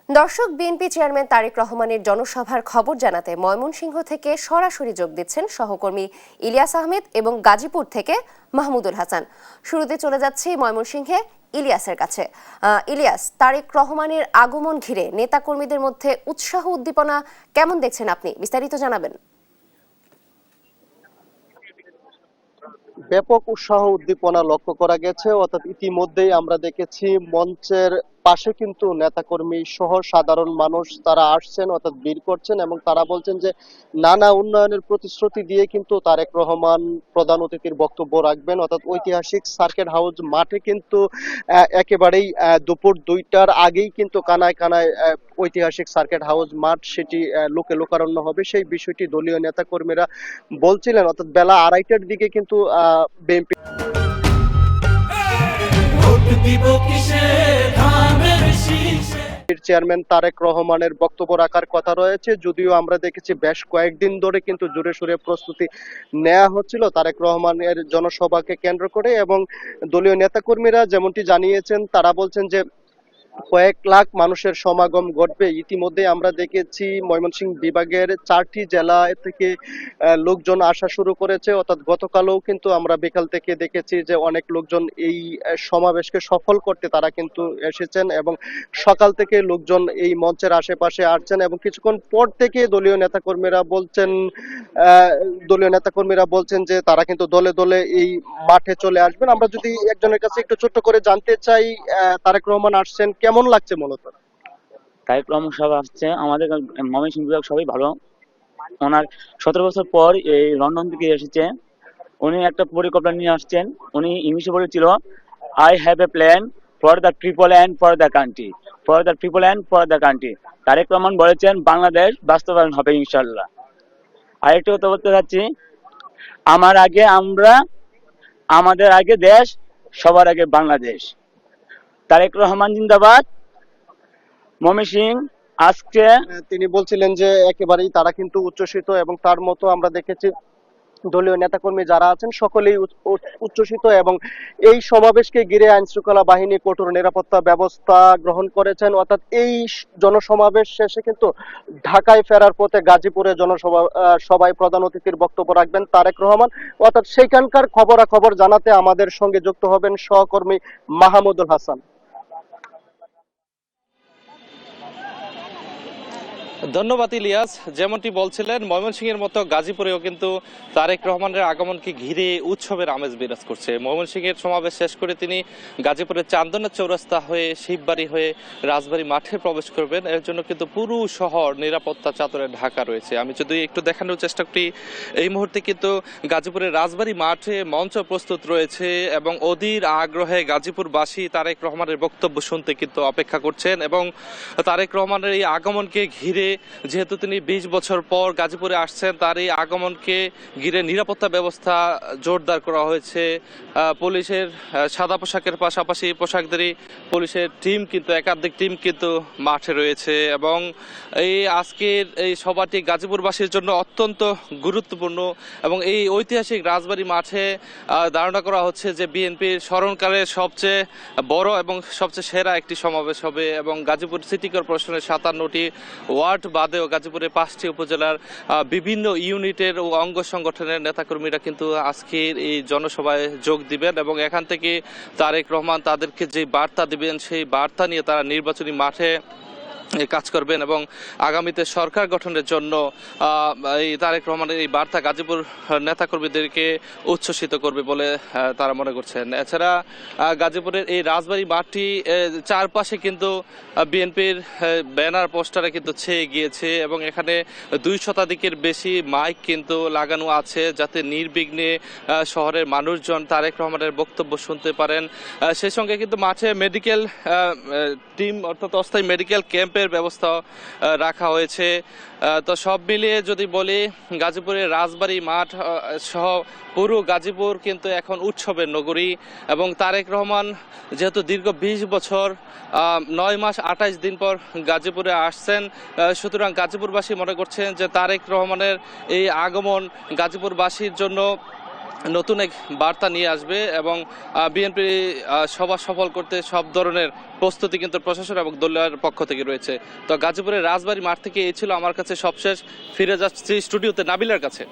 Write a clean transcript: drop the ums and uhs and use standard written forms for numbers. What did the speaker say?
দর্শক, BNP chairman Tarique রহমানের জনসভার খবর জানাতে ময়মনসিংহ থেকে সরাসরি যোগ দিচ্ছেন সহকর্মী ইলিয়াস আহমেদ এবং গাজীপুর থেকে মাহমুদুল হাসান। শুরুতে চলে যাচ্ছি ময়মনসিংহে ইলিয়াসের কাছে। ইলিয়াস, তারেক রহমানের আগমন ঘিরে নেতাকর্মীদের মধ্যে উৎসাহ উদ্দীপনা কেমন দেখছেন আপনি? বিস্তারিত জানাবেন। ব্যাপক উৎসাহ উদ্দীপনা লক্ষ্য করা গেছে। অর্থাৎ ইতিমধ্যেই আমরা দেখেছি মঞ্চের পাশে কিন্তু নেতাকর্মী সহ সাধারণ মানুষ তারা আসছেন, অর্থাৎ ভিড় করছেন এবং তারা বলছেন যে নানা উন্নয়নের প্রতিশ্রুতি দিয়ে কিন্তু তারেক রহমান প্রধান অতিথির বক্তব্য রাখবেন। অর্থাৎ ঐতিহাসিক সার্কিট হাউস মাঠে কিন্তু একেবারেই দুপুর 2টার আগেই কিন্তু কানায় কানায় ঐতিহাসিক সার্কিট হাউস মাঠ সেটি লোকে লোকারণ্য হবে, সেই বিষয়টি দলীয় নেতাকর্মীরা বলছিলেন। অর্থাৎ বেলা 2:30টার দিকে কিন্তু বিএনপি চেয়ারম্যান তারেক রহমানের বক্তব্য রাখার কথা রয়েছে। যদিও আমরা দেখেছি বেশ কয়েকদিন ধরে কিন্তু জোরে সোরে প্রস্তুতি নেওয়া হচ্ছিল তারেক রহমানের জনসভাকে কেন্দ্র করে, এবং দলীয় নেতাকর্মীরা যেমনটি জানিয়েছেন তারা বলছেন যে কয়েক লাখ মানুষের সমাগম ঘটবে। ইতিমধ্যে আমরা দেখেছি ময়মনসিংহ বিভাগের 4টি জেলা থেকে লোকজন আসা শুরু করেছে। অর্থাৎ গতকালও কিন্তু আমরা বিকাল থেকে দেখেছি যে অনেক লোকজন এই সমাবেশকে সফল করতে তারা কিন্তু এসেছেন, এবং সকাল থেকে লোকজন এই মঞ্চের আশেপাশে আসছেন এবং কিছুক্ষণ পর থেকে দলীয় নেতাকর্মীরা বলছেন যে তারা কিন্তু দলে দলে এই মাঠে চলে আসবেন। আমরা যদি একজনের কাছে একটু ছোট্ট করে জানতে চাই, তারেক রহমান আসছেন, কেমন লাগছে? মূলত তারেক রহমান সাহেব আসছে, আমাদের ময়মনসিংহ বিভাগ সবাই ভালো। ওনার 17 বছর পর এই লন্ডন থেকে এসেছে। উনি একটা পরিকল্পনা নিয়ে আসছেন। উনি ইংলিশে বলেছিল, I have a plan for the triple and for the country, for the triple and for the country. Tarique Rahman বলেছেন বাংলাদেশ বাস্তবায়ন হবে ইনশাল্লাহ। আরেকটা কথা বলতে চাচ্ছি, আমাদের আগে দেশ, সবার আগে বাংলাদেশ। তারেক রহমান জিন্দাবাদ। ময়মনসিংহ আজকে তিনি বলছিলেন যে একেবারেই তারা কিন্তু উচ্ছ্বসিত, এবং তার মতো আমরা দেখেছি দলীয় নেতাকর্মী যারা আছেন সকলেই উচ্ছ্বসিত, এবং এই সমাবেশকে ঘিরে আইন শৃঙ্খলা বাহিনী কঠোর নিরাপত্তা ব্যবস্থা গ্রহণ করেছেন। অর্থাৎ এই জনসমাবেশ শেষে কিন্তু ঢাকায় ফেরার পথে গাজীপুরে সভায় প্রধান অতিথির বক্তব্য রাখবেন তারেক রহমান। অর্থাৎ সেইখানকার খবরাখবর জানাতে আমাদের সঙ্গে যুক্ত হবেন সহকর্মী মাহমুদুল হাসান। ধন্যবাদ ইলিয়াস। যেমনটি বলছিলেন, ময়মনসিংহের মতো গাজীপুরেও কিন্তু তারেক রহমানের আগমনকে ঘিরে উৎসবের আমেজ বিরাজ করছে। ময়মনসিংহের সমাবেশ শেষ করে তিনি গাজীপুরের চান্দনা চৌরাস্তা হয়ে শিববাড়ি হয়ে রাজবাড়ী মাঠে প্রবেশ করবেন। এর জন্য কিন্তু পুরো শহর নিরাপত্তা চাদরে ঢাকা রয়েছে। আমি যদি একটু দেখানোর চেষ্টা করি, এই মুহূর্তে কিন্তু গাজীপুরের রাজবাড়ী মাঠে মঞ্চ প্রস্তুত রয়েছে এবং অধীর আগ্রহে গাজীপুরবাসী তারেক রহমানের বক্তব্য শুনতে কিন্তু অপেক্ষা করছেন। এবং তারেক রহমানের এই আগমনকে ঘিরে, যেহেতু তিনি 20 বছর পর গাজীপুরে আসছেন, তার এই আগমনকে ঘিরে নিরাপত্তা ব্যবস্থা জোরদার করা হয়েছে। পুলিশের সাদা পোশাকের পাশাপাশি পোশাকধারী পুলিশের টিম কিন্তু একাধিক টিম কিন্তু মাঠে রয়েছে, এবং এই আজকের এই সভাটি গাজীপুরবাসীর জন্য অত্যন্ত গুরুত্বপূর্ণ। এবং এই ঐতিহাসিক রাজবাড়ী মাঠে ধারণা করা হচ্ছে যে বিএনপির স্মরণকালের সবচেয়ে বড় এবং সবচেয়ে সেরা একটি সমাবেশ হবে। এবং গাজীপুর সিটি কর্পোরেশনের 57টি ওয়ার্ড বাদেও গাজীপুরের 5টি উপজেলার বিভিন্ন ইউনিটের ও অঙ্গ সংগঠনের নেতাকর্মীরা কিন্তু আজকের এই জনসভায় যোগ দিবেন, এবং এখান থেকে তারেক রহমান তাদেরকে যে বার্তা দিবেন সেই বার্তা নিয়ে তারা নির্বাচনী মাঠে কাজ করবেন, এবং আগামীতে সরকার গঠনের জন্য এই তারেক রহমানের এই বার্তা গাজীপুর নেতাকর্মীদেরকে উচ্ছ্বসিত করবে বলে তারা মনে করছেন। এছাড়া গাজীপুরের এই রাজবাড়ী মাঠটি চারপাশে কিন্তু বিএনপির ব্যানার পোস্টারে কিন্তু ছেয়ে গিয়েছে, এবং এখানে 2 শতাধিকের বেশি মাইক কিন্তু লাগানো আছে যাতে নির্বিঘ্নে শহরের মানুষজন তারেক রহমানের বক্তব্য শুনতে পারেন। সেই সঙ্গে কিন্তু মাঠে মেডিকেল টিম, অর্থাৎ অস্থায়ী মেডিকেল ক্যাম্পের ব্যবস্থা রাখা হয়েছে। তো সব মিলিয়ে যদি বলি, গাজীপুরের রাজবাড়ী মাঠ সহ পুরো গাজীপুর কিন্তু এখন উৎসবের নগরী। এবং তারেক রহমান যেহেতু দীর্ঘ 20 বছর 9 মাস 28 দিন পর গাজীপুরে আসছেন, সুতরাং গাজীপুরবাসী মনে করছেন যে তারেক রহমানের এই আগমন গাজীপুরবাসীর জন্য নতুন এক বার্তা নিয়ে আসবে এবং বিএনপি সভা সফল করতে সব ধরনের প্রস্তুতি কিন্তু প্রশাসন এবং দলের পক্ষ থেকে রয়েছে। তো গাজীপুরের রাজবাড়ী মাঠ থেকে এই ছিল আমার কাছে সবশেষ। ফিরে যাচ্ছি স্টুডিওতে নাবিলার কাছে।